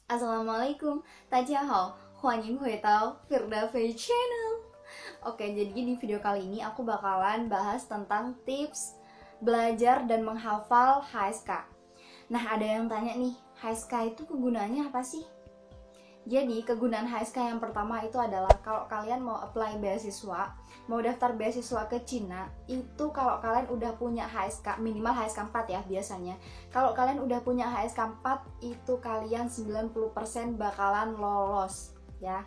Assalamualaikum, 大家好，欢迎回到 Firdafi Channel. Oke, jadi di video kali ini aku bakalan bahas tentang tips belajar dan menghafal HSK. Nah, ada yang tanya nih, HSK itu kegunaannya apa sih? Jadi, kegunaan HSK yang pertama itu adalah kalau kalian mau apply beasiswa, mau daftar beasiswa ke Cina, itu kalau kalian udah punya HSK, minimal HSK 4 ya biasanya. Kalau kalian udah punya HSK 4, itu kalian 90% bakalan lolos ya.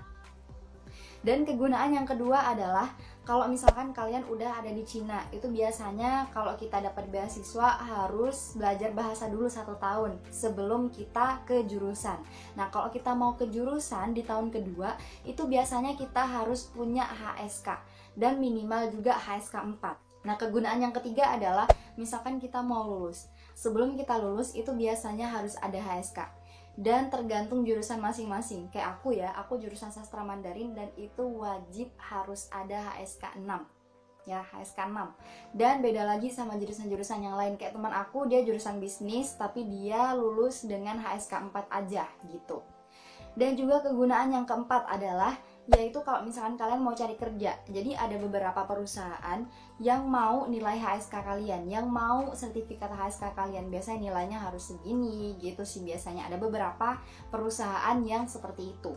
Dan kegunaan yang kedua adalah kalau misalkan kalian udah ada di Cina, itu biasanya kalau kita dapat beasiswa harus belajar bahasa dulu 1 tahun sebelum kita ke jurusan. Nah, kalau kita mau ke jurusan di tahun kedua, itu biasanya kita harus punya HSK dan minimal juga HSK 4. Nah, kegunaan yang ketiga adalah misalkan kita mau lulus. Sebelum kita lulus itu biasanya harus ada HSK. Dan tergantung jurusan masing-masing. Kayak aku ya, aku jurusan sastra Mandarin dan itu wajib harus ada HSK 6. Ya, HSK 6. Dan beda lagi sama jurusan-jurusan yang lain. Kayak teman aku, dia jurusan bisnis tapi dia lulus dengan HSK 4 aja gitu. Dan juga kegunaan yang keempat adalah yaitu kalau misalkan kalian mau cari kerja. Jadi ada beberapa perusahaan yang mau nilai HSK kalian, yang mau sertifikat HSK kalian. Biasanya nilainya harus segini gitu sih biasanya. Ada beberapa perusahaan yang seperti itu.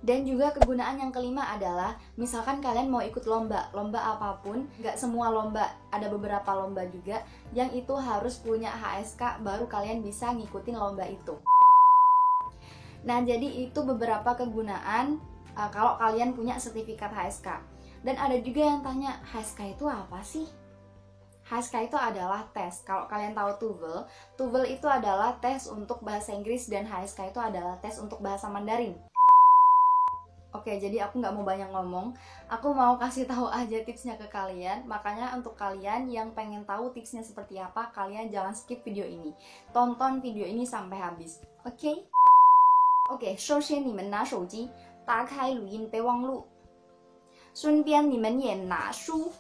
Dan juga kegunaan yang kelima adalah misalkan kalian mau ikut lomba apapun, nggak semua lomba, ada beberapa lomba juga yang itu harus punya HSK baru kalian bisa ngikutin lomba itu. Nah, jadi itu beberapa kegunaan kalau kalian punya sertifikat HSK. Dan ada juga yang tanya, HSK itu apa sih? HSK itu adalah tes. Kalau kalian tahu TOEFL, TOEFL itu adalah tes untuk bahasa Inggris dan HSK itu adalah tes untuk bahasa Mandarin. Oke, jadi aku nggak mau banyak ngomong. Aku mau kasih tahu aja tipsnya ke kalian. Makanya untuk kalian yang pengen tahu tipsnya seperti apa, kalian jangan skip video ini. Tonton video ini sampai habis. Oke? Oke, 首先你们拿手机 打开录音备忘录，顺便你们也拿书。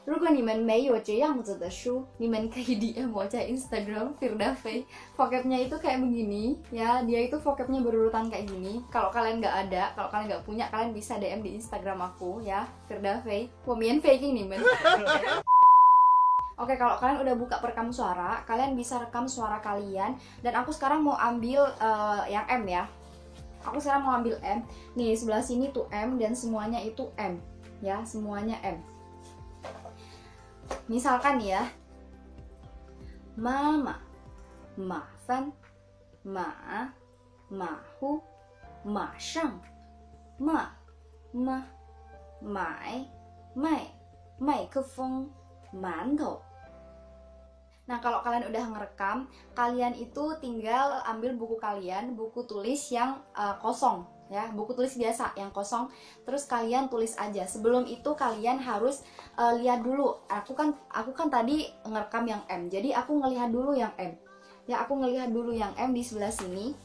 如果你们没有这样子的书，你们可以DM 我在 Instagram Firdafi. Vocabnya itu kayak begini ya, dia itu vocabnya berurutan kayak gini. Kalau kalian nggak ada, kalau kalian nggak punya, kalian bisa DM di Instagram aku ya, Firdafi. 我免费给你们。Oke, kalau kalian udah buka perekam suara, kalian bisa rekam suara kalian. Dan aku sekarang mau ambil yang M ya. Aku sekarang mau ambil M. Nih, sebelah sini tuh M dan semuanya itu M. Ya, semuanya M. Misalkan ya. Mama, mafan, ma, mahu, mashang, ma, mai, microphone, mantou. Nah, kalau kalian udah ngerekam, kalian itu tinggal ambil buku kalian, buku tulis yang kosong ya, buku tulis biasa yang kosong, terus kalian tulis aja. Sebelum itu kalian harus lihat dulu. Aku kan tadi ngerekam yang M. Jadi aku ngelihat dulu yang M. Ya, aku ngelihat dulu yang M di sebelah sini.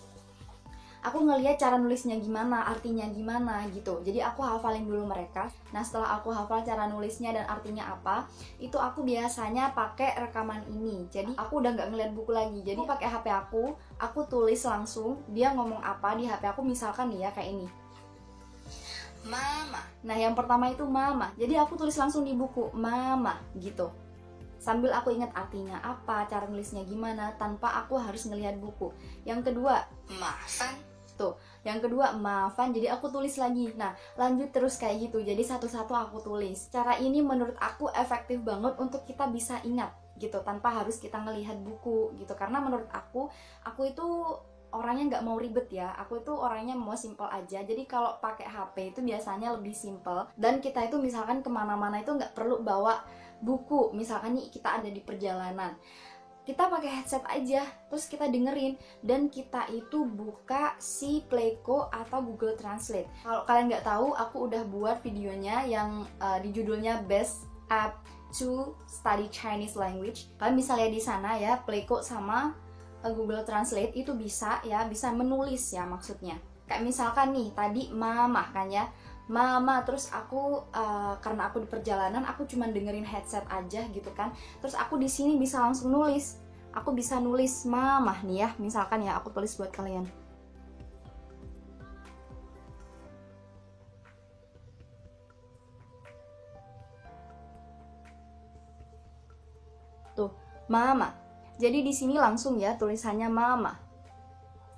Aku ngelihat cara nulisnya gimana, artinya gimana gitu. Jadi aku hafalin dulu mereka. Nah, setelah aku hafal cara nulisnya dan artinya apa, itu aku biasanya pakai rekaman ini. Jadi aku udah nggak ngeliat buku lagi. Jadi pakai HP aku tulis langsung dia ngomong apa di HP aku, misalkan nih ya kayak ini. Mama. Nah, yang pertama itu mama. Jadi aku tulis langsung di buku mama gitu. Sambil aku ingat artinya apa, cara nulisnya gimana, tanpa aku harus ngelihat buku. Yang kedua, maafan. Tuh, yang kedua maafan, jadi aku tulis lagi. Nah, lanjut terus kayak gitu. Jadi satu-satu aku tulis. Cara ini menurut aku efektif banget untuk kita bisa ingat gitu, tanpa harus kita ngelihat buku gitu. Karena menurut aku itu orangnya nggak mau ribet ya. Aku itu orangnya mau simple aja. Jadi kalau pakai HP itu biasanya lebih simple. Dan kita itu misalkan kemana-mana itu nggak perlu bawa buku. Misalkan nih kita ada di perjalanan, kita pakai headset aja, terus kita dengerin, dan kita itu buka si Playko atau Google Translate. Kalau kalian nggak tahu, aku udah buat videonya yang di judulnya Best App to Study Chinese Language. Kalian bisa lihat di sana ya, Playko sama Google Translate itu bisa ya, bisa menulis ya maksudnya. Kayak misalkan nih, tadi mama kan ya, mama, terus aku karena aku di perjalanan aku cuma dengerin headset aja gitu kan, terus aku di sini bisa langsung nulis aku bisa nulis mama nih ya, misalkan ya aku tulis buat kalian. Tuh, mama. Jadi di sini langsung ya tulisannya mama.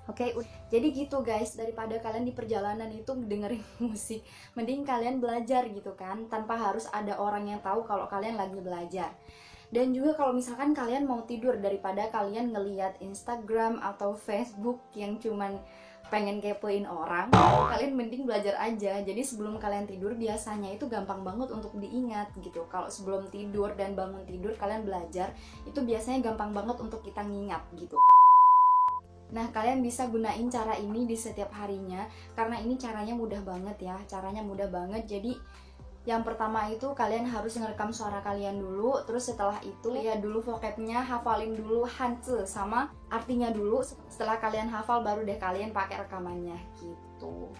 Oke, jadi gitu guys, daripada kalian di perjalanan itu dengerin musik, mending kalian belajar gitu kan, tanpa harus ada orang yang tahu kalau kalian lagi belajar. Dan juga kalau misalkan kalian mau tidur, daripada kalian ngeliat Instagram atau Facebook yang cuman pengen kepoin orang, kalian mending belajar aja. Jadi sebelum kalian tidur biasanya itu gampang banget untuk diingat gitu. Kalau sebelum tidur dan bangun tidur kalian belajar, itu biasanya gampang banget untuk kita ngingat gitu. Nah, kalian bisa gunain cara ini di setiap harinya, karena ini caranya mudah banget ya, caranya mudah banget. Jadi yang pertama itu kalian harus ngerekam suara kalian dulu, terus setelah itu lihat dulu vocabnya, hafalin dulu Hanzi sama artinya dulu. Setelah kalian hafal baru deh kalian pakai rekamannya gitu.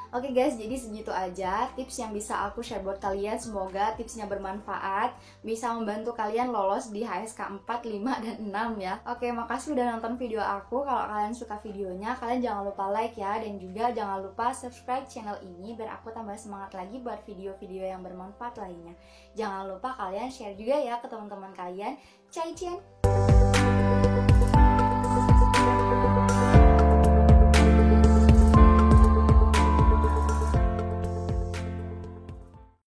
Oke guys, jadi segitu aja tips yang bisa aku share buat kalian. Semoga tipsnya bermanfaat, bisa membantu kalian lolos di HSK 4, 5, dan 6 ya. Oke, makasih udah nonton video aku. Kalau kalian suka videonya, kalian jangan lupa like ya. Dan juga jangan lupa subscribe channel ini biar aku tambah semangat lagi buat video-video yang bermanfaat lainnya. Jangan lupa kalian share juga ya ke teman-teman kalian. Cai Cian!